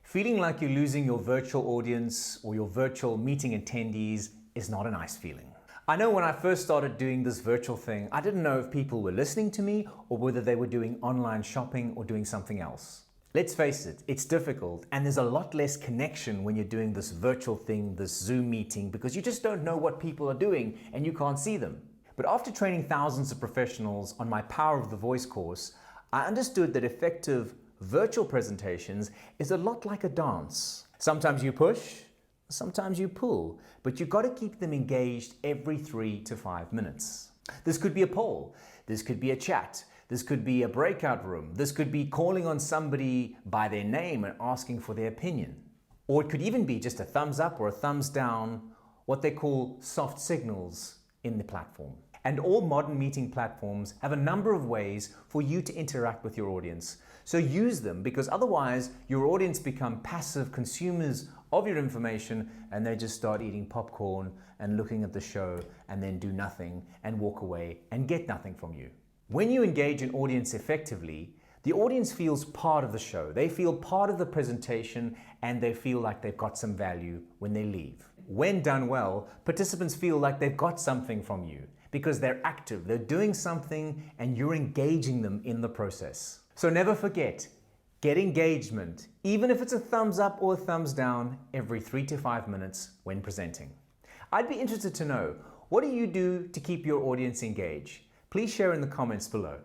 Feeling like you're losing your virtual audience or your virtual meeting attendees is not a nice feeling. I know when I first started doing this virtual thing, I didn't know if people were listening to me or whether they were doing online shopping or doing something else. Let's face it, it's difficult and there's a lot less connection when you're doing this virtual thing, this Zoom meeting, because you just don't know what people are doing and you can't see them. But after training thousands of professionals on my Power of the Voice course, I understood that effective virtual presentations is a lot like a dance. Sometimes you push, sometimes you pull, but you've got to keep them engaged every 3 to 5 minutes. This could be a poll, this could be a chat, this could be a breakout room, this could be calling on somebody by their name and asking for their opinion. Or it could even be just a thumbs up or a thumbs down, what they call soft signals in the platform. And all modern meeting platforms have a number of ways for you to interact with your audience. So use them, because otherwise your audience become passive consumers of your information and they just start eating popcorn and looking at the show and then do nothing and walk away and get nothing from you. When you engage an audience effectively, the audience feels part of the show. They feel part of the presentation and they feel like they've got some value when they leave. When done well, participants feel like they've got something from you because they're active, they're doing something and you're engaging them in the process. So never forget, get engagement, even if it's a thumbs up or a thumbs down every 3 to 5 minutes when presenting. I'd be interested to know, what do you do to keep your audience engaged? Please share in the comments below.